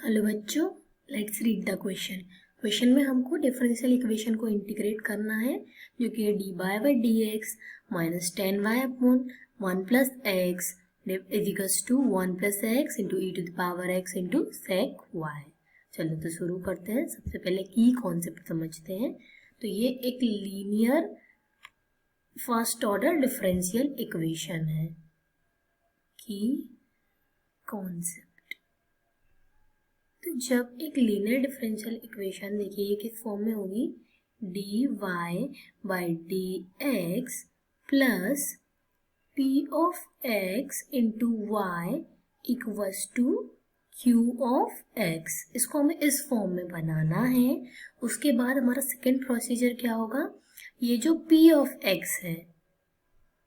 Hello बच्चों, let's read the question. Question में हमको डिफरेंशियल इक्वेशन को इंटीग्रेट करना है, जो कि है d y by d x minus 10y upon 1 plus x equals to 1 plus x into e to the power x into sec y. चलो तो शुरू करते हैं। सबसे पहले की कॉन्सेप्ट समझते हैं। तो ये एक linear first order differential equation है। की कॉन्सेप्ट, तो जब एक लीनियर डिफरेंशियल इक्वेशन देखिए ये किस फॉर्म में होगी, d y by d x plus p of x into y equals to q of x. इसको हमें इस फॉर्म में बनाना है। उसके बाद हमारा सेकेंड प्रोसीजर क्या होगा, ये जो पी ऑफ एक्स है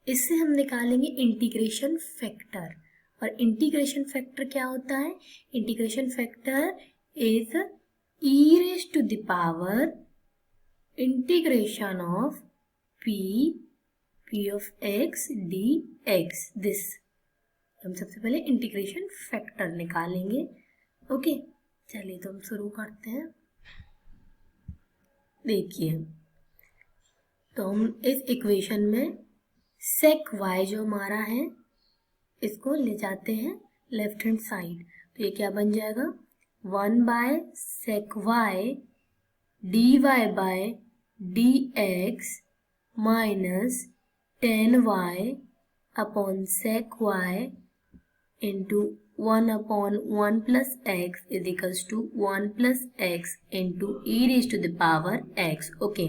इससे हम निकालेंगे इंटीग्रेशन फैक्टर। और इंटीग्रेशन फैक्टर क्या होता है, integration factor is e raise to the power integration of p of x d x. This हम सबसे पहले इंटीग्रेशन फैक्टर निकालेंगे। ओके, चलिए तो हम शुरू करते हैं। देखिए, तो हम इस इक्वेशन में सेक वाई जो हमारा है इसको ले जाते हैं लेफ्ट हैंड साइड। तो ये क्या बन जाएगा, 1 by sec y d y by d x minus 10y upon sec y into 1 upon 1 plus x is equals to 1 plus x into e raise to the power x. Okay,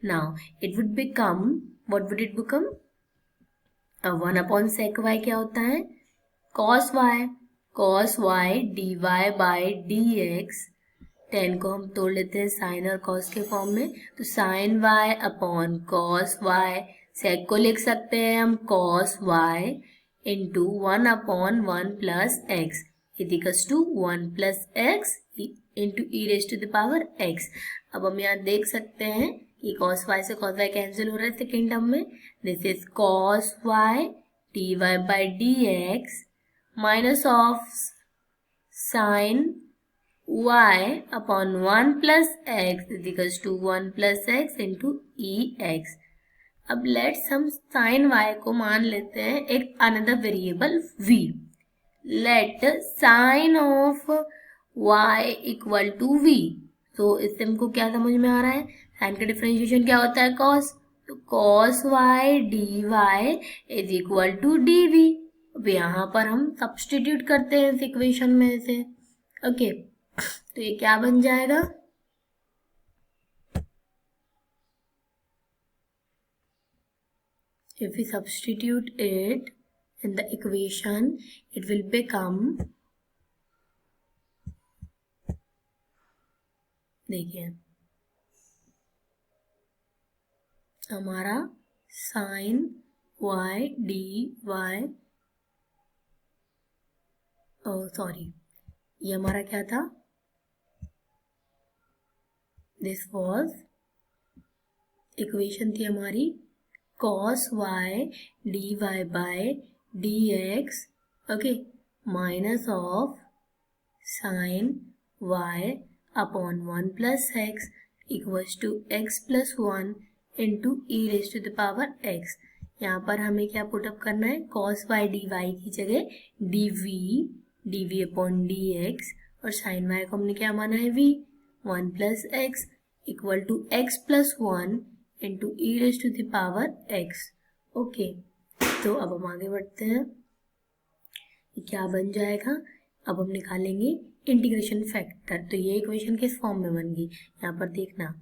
now it would become, what would it become, 1 upon sec y क्या होता है, cos y d y by d x. 10 को हम तोड़ लेते हैं sign और cos के फॉर्म में, तो sine y upon cos y, sec को लिख सकते हैं हम cos y into 1 upon 1 plus x equals to 1 plus x into e raise to the power x. अब हम यहाँ देख सकते हैं कि कॉस वाई से कॉस वाई कैंसिल हो रहा है सेकेंड टर्म में। This is cos y d y by d x minus of sine y upon 1 plus x is equals to 1 plus x into e x. अब let's हम sine y को मान लेते हैं एक another variable v। Let sine of y equal to v। तो इससे हमको क्या समझ में आ रहा है, साइन का डिफरेंशिएशन क्या होता है, कॉस। तो cos y d y is equal to d v. अब यहाँ पर हम सब्सटीट्यूट करते हैं इस इक्वेशन में से। ओके, तो ये क्या बन जाएगा, if we substitute it in the equation it will become, देखिए हमारा sine y d y, sorry ये हमारा क्या था, दिस वॉज इक्वेशन थी हमारी cos y dy by dx, okay, minus of sin y upon 1 plus x equals to x plus 1 into e raised to the power x। यहाँ पर हमें क्या पुटअप करना है, cos y dy की जगह dv अपॉन dx और sin y को हमने क्या माना है v। 1 plus x equal to x plus 1 into e raise to the power x. Okay, तो अब हम आगे बढ़ते हैं। ये क्या बन जाएगा, अब हम निकालेंगे इंटीग्रेशन फैक्टर। तो ये इक्वेशन किस फॉर्म में बन गई, यहाँ पर देखना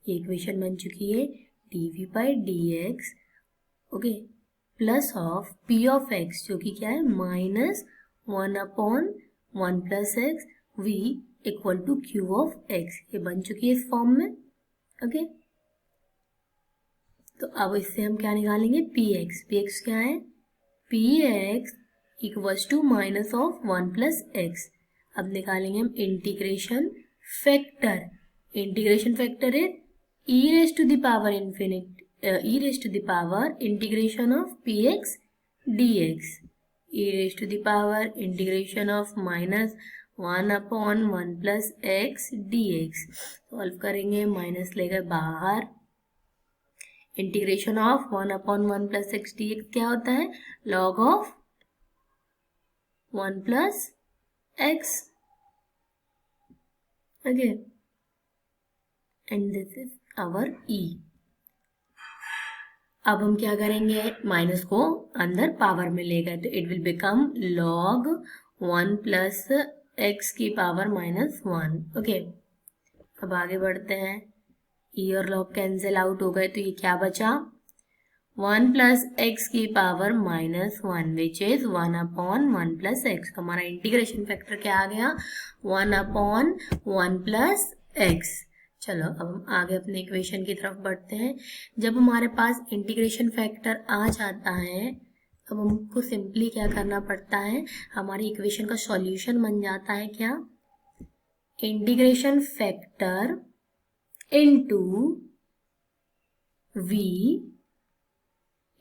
ये इक्वेशन बन चुकी है d v by d x, okay, plus of p of x जो कि क्या है minus 1 upon 1 plus x v equal to q of x. ये बन चुकी है इस फॉर्म में। ओके, तो अब इससे हम क्या निकालेंगे, पी एक्स क्या है, p x equals to minus of 1 plus x. अब निकालेंगे हम integration factor. Integration factor is e raise to the power e raise to the power integration of p x d x, e raise to the power integration of minus 1/1 plus x dx। Solve करेंगे, minus ले गए बाहर। Integration of 1/1 plus x dx क्या होता है? Log of 1 plus x. Okay, and this is our ई। अब हम क्या करेंगे, माइनस को अंदर पावर में ले गए तो it will become log 1 plus x की पावर -1। ओके, अब आगे बढ़ते हैं। ई और लॉग कैंसिल आउट हो गए तो ये क्या बचा? 1 प्लस एक्स की power -1 which is 1/1 plus x. हमारा इंटीग्रेशन फैक्टर क्या आ गया? 1/1 प्लस एक्स। चलो अब हम आगे अपने इक्वेशन की तरफ बढ़ते हैं। जब हमारे पास इंटीग्रेशन फैक्टर आ जाता है अब हमको सिंपली क्या करना पड़ता है, हमारी इक्वेशन का सॉल्यूशन बन जाता है क्या? Integration factor into v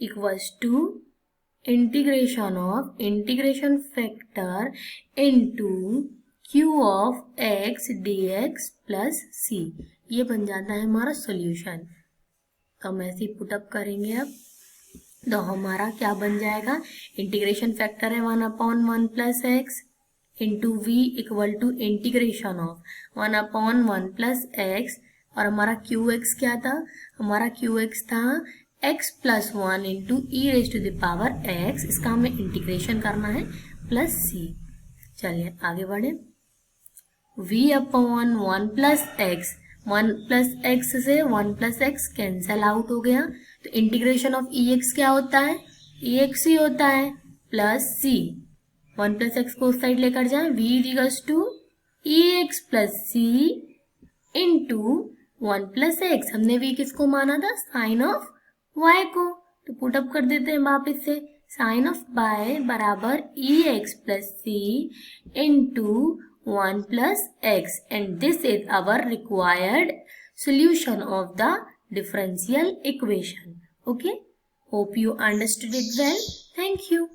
equals to integration of integration factor into q of x dx plus c। ये बन जाता है हमारा सॉल्यूशन। तो हम ऐसे ही पुटअप करेंगे। अब तो हमारा क्या बन जाएगा? इंटीग्रेशन फैक्टर है 1/1 plus x into v equal to integration of 1/1 plus x. और हमारा क्यू एक्स क्या था? हमारा क्यू एक्स था x plus 1 into e raise to the power x। इसका हमें इंटीग्रेशन करना है प्लस c। चलिए आगे बढ़े। v/1 plus x, 1 plus x से 1 प्लस एक्स कैंसल आउट हो गया तो इंटीग्रेशन ऑफ ई एक्स क्या होता है? ई एक्स ही होता है प्लस सी। 1 प्लस एक्स को उस साइड लेकर जाए, v equals to e x plus c into 1 plus x. हमने v किसको माना था? साइन ऑफ y को। तो पुटअप कर देते हैं वापिस से। साइन ऑफ y बराबर ई x plus c into 1 plus x, and this is our required solution of the differential equation. Okay, hope you understood it well. Thank you.